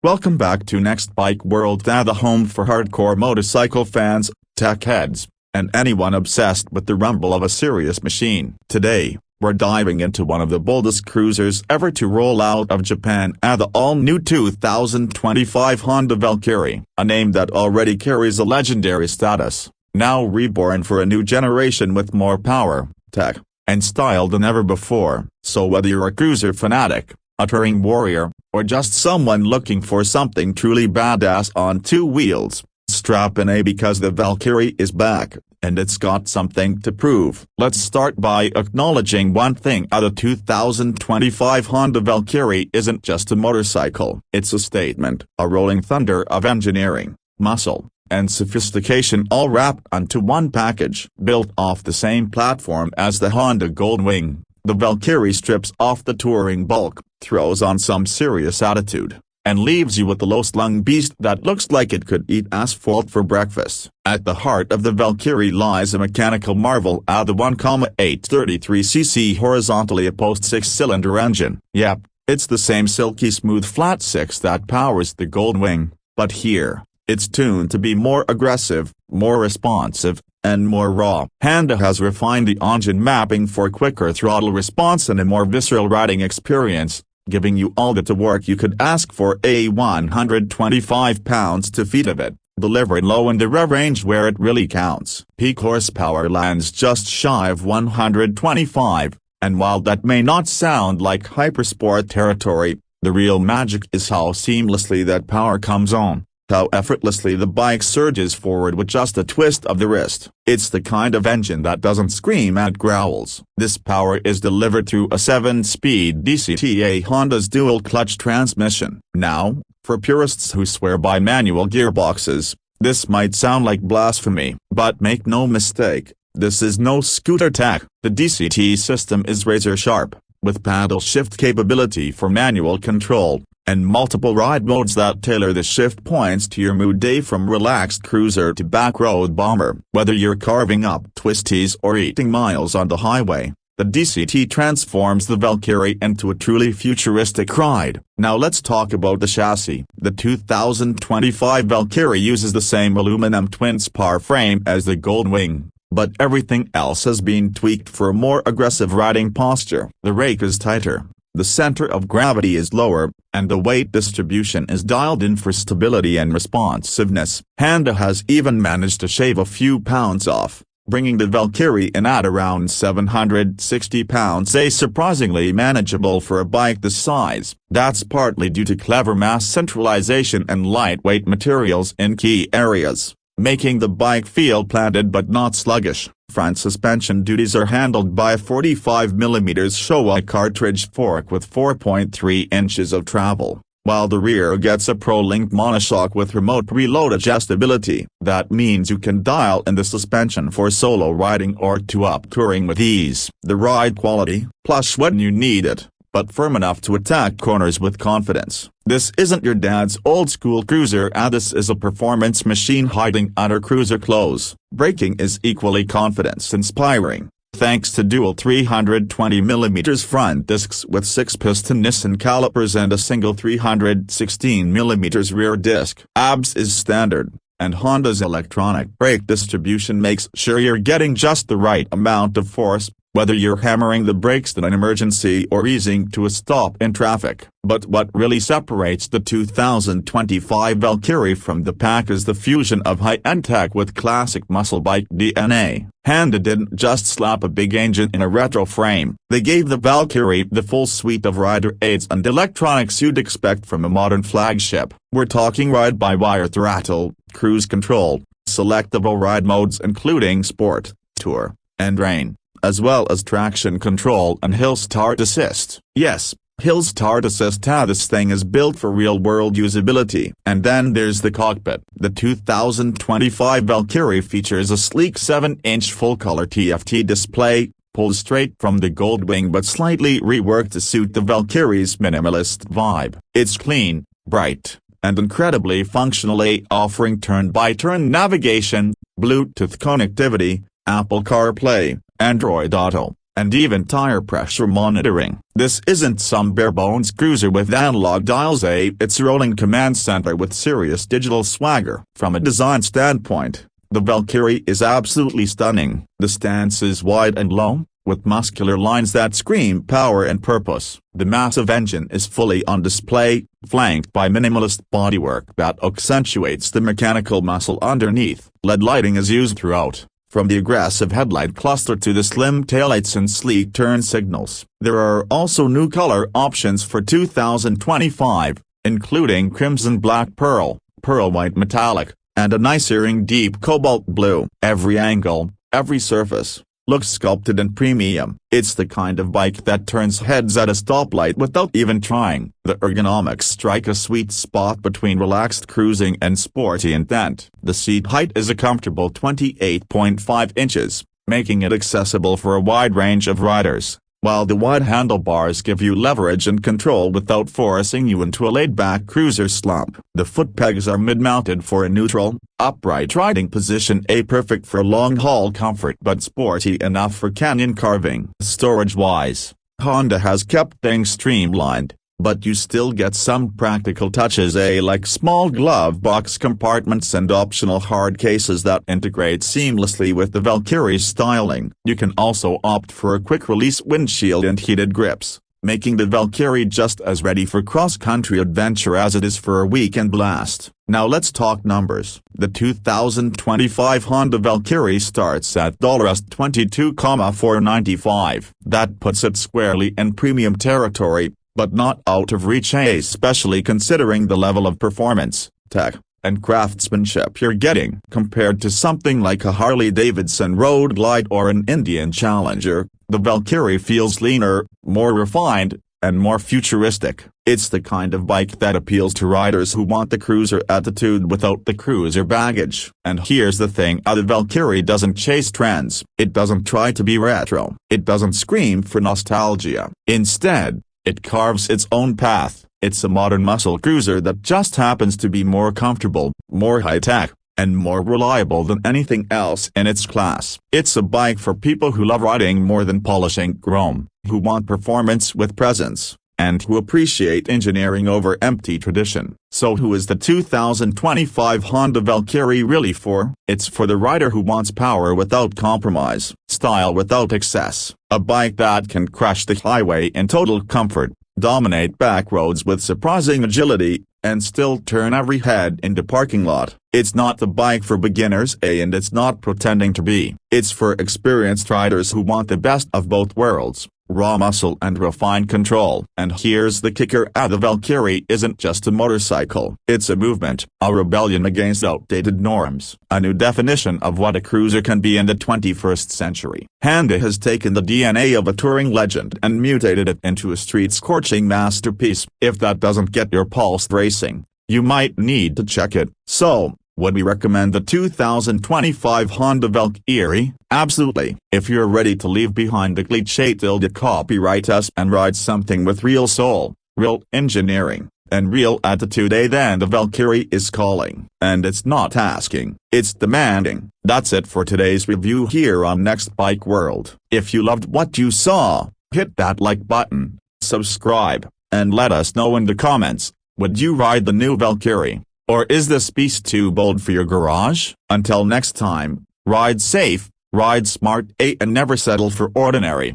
Welcome back to Next Bike World, the home for hardcore motorcycle fans, tech heads, and anyone obsessed with the rumble of a serious machine. Today, we're diving into one of the boldest cruisers ever to roll out of Japan, the all-new 2025 Honda Valkyrie, a name that already carries a legendary status, now reborn for a new generation with more power, tech, and style than ever before. So whether you're a cruiser fanatic, a touring warrior, or just someone looking for something truly badass on two wheels, strap in because the Valkyrie is back, and it's got something to prove. Let's start by acknowledging one thing: the 2025 Honda Valkyrie isn't just a motorcycle. It's a statement, a rolling thunder of engineering, muscle, and sophistication all wrapped onto one package. Built off the same platform as the Honda Goldwing, the Valkyrie strips off the touring bulk, throws on some serious attitude, and leaves you with a low-slung beast that looks like it could eat asphalt for breakfast. At the heart of the Valkyrie lies a mechanical marvel, the 1.833cc horizontally opposed six-cylinder engine. Yep, it's the same silky smooth flat six that powers the Goldwing, but here, it's tuned to be more aggressive, more responsive, and more raw. Honda has refined the engine mapping for quicker throttle response and a more visceral riding experience, giving you all the torque you could ask for. 125 pounds-feet of it, delivered low in the rev range where it really counts. Peak horsepower lands just shy of 125, and while that may not sound like hypersport territory, the real magic is how seamlessly that power comes on. How effortlessly the bike surges forward with just a twist of the wrist. It's the kind of engine that doesn't scream and growls. This power is delivered through a 7-speed DCT, Honda's dual-clutch transmission. Now, for purists who swear by manual gearboxes, this might sound like blasphemy. But make no mistake, this is no scooter tech. The DCT system is razor-sharp, with paddle shift capability for manual control, and multiple ride modes that tailor the shift points to your mood, from relaxed cruiser to backroad bomber. Whether you're carving up twisties or eating miles on the highway, the DCT transforms the Valkyrie into a truly futuristic ride. Now let's talk about the chassis. The 2025 Valkyrie uses the same aluminum twin-spar frame as the Goldwing, but everything else has been tweaked for a more aggressive riding posture. The rake is tighter, the center of gravity is lower, and the weight distribution is dialed in for stability and responsiveness. Honda has even managed to shave a few pounds off, bringing the Valkyrie in at around 760 pounds, surprisingly manageable for a bike this size. That's partly due to clever mass centralization and lightweight materials in key areas, making the bike feel planted but not sluggish. Front suspension duties are handled by a 45mm Showa cartridge fork with 4.3 inches of travel, while the rear gets a Pro-Link monoshock with remote preload adjustability. That means you can dial in the suspension for solo riding or up touring with ease. The ride quality, plush when you need it, but firm enough to attack corners with confidence. This isn't your dad's old-school cruiser, this is a performance machine hiding under cruiser clothes. Braking is equally confidence-inspiring, thanks to dual 320mm front discs with 6-piston Nissan calipers and a single 316mm rear disc. ABS is standard, and Honda's electronic brake distribution makes sure you're getting just the right amount of force, whether you're hammering the brakes in an emergency or easing to a stop in traffic. But what really separates the 2025 Valkyrie from the pack is the fusion of high-end tech with classic muscle bike DNA. Honda didn't just slap a big engine in a retro frame, they gave the Valkyrie the full suite of rider aids and electronics you'd expect from a modern flagship. We're talking ride-by-wire throttle, cruise control, selectable ride modes including Sport, Tour, and Rain, as well as traction control and hill start assist. Yes, hill start assist. This thing is built for real-world usability. And then there's the cockpit. The 2025 Valkyrie features a sleek 7-inch full-color TFT display, pulled straight from the Goldwing but slightly reworked to suit the Valkyrie's minimalist vibe. It's clean, bright, and incredibly functional, offering turn-by-turn navigation, Bluetooth connectivity, Apple CarPlay, Android Auto, and even tire pressure monitoring. This isn't some bare-bones cruiser with analog dials. It's a rolling command center with serious digital swagger. From a design standpoint, the Valkyrie is absolutely stunning. The stance is wide and low, with muscular lines that scream power and purpose. The massive engine is fully on display, flanked by minimalist bodywork that accentuates the mechanical muscle underneath. LED lighting is used throughout, from the aggressive headlight cluster to the slim taillights and sleek turn signals. There are also new color options for 2025, including crimson black pearl, pearl white metallic, and a nice searing deep cobalt blue. Every angle, every surface, looks sculpted and premium. It's the kind of bike that turns heads at a stoplight without even trying. The ergonomics strike a sweet spot between relaxed cruising and sporty intent. The seat height is a comfortable 28.5 inches, making it accessible for a wide range of riders, while the wide handlebars give you leverage and control without forcing you into a laid-back cruiser slump. The foot pegs are mid-mounted for a neutral, upright riding position, perfect for long-haul comfort but sporty enough for canyon carving. Storage-wise, Honda has kept things streamlined, but you still get some practical touches, like small glove box compartments and optional hard cases that integrate seamlessly with the Valkyrie's styling. You can also opt for a quick-release windshield and heated grips, making the Valkyrie just as ready for cross-country adventure as it is for a weekend blast. Now let's talk numbers. The 2025 Honda Valkyrie starts at $22,495. That puts it squarely in premium territory, but not out of reach, especially considering the level of performance, tech, and craftsmanship you're getting. Compared to something like a Harley-Davidson Road Glide or an Indian Challenger, the Valkyrie feels leaner, more refined, and more futuristic. It's the kind of bike that appeals to riders who want the cruiser attitude without the cruiser baggage. And here's the thing, the Valkyrie doesn't chase trends. It doesn't try to be retro. It doesn't scream for nostalgia. Instead, it carves its own path. It's a modern muscle cruiser that just happens to be more comfortable, more high-tech, and more reliable than anything else in its class. It's a bike for people who love riding more than polishing chrome, who want performance with presence, and who appreciate engineering over empty tradition. So who is the 2025 Honda Valkyrie really for? It's for the rider who wants power without compromise, style without excess, a bike that can crush the highway in total comfort, dominate back roads with surprising agility, and still turn every head into parking lot. It's not the bike for beginners, and it's not pretending to be. It's for experienced riders who want the best of both worlds, raw muscle and refined control. And here's the kicker, the Valkyrie isn't just a motorcycle. It's a movement, a rebellion against outdated norms, a new definition of what a cruiser can be in the 21st century. Honda has taken the DNA of a touring legend and mutated it into a street-scorching masterpiece. If that doesn't get your pulse racing, you might need to check it. So, would we recommend the 2025 Honda Valkyrie? Absolutely. If you're ready to leave behind the cliché tilde copyright us and ride something with real soul, real engineering, and real attitude, then the Valkyrie is calling. And it's not asking, it's demanding. That's it for today's review here on Next Bike World. If you loved what you saw, hit that like button, subscribe, and let us know in the comments, would you ride the new Valkyrie? Or is this beast too bold for your garage? Until next time, ride safe, ride smart, and never settle for ordinary.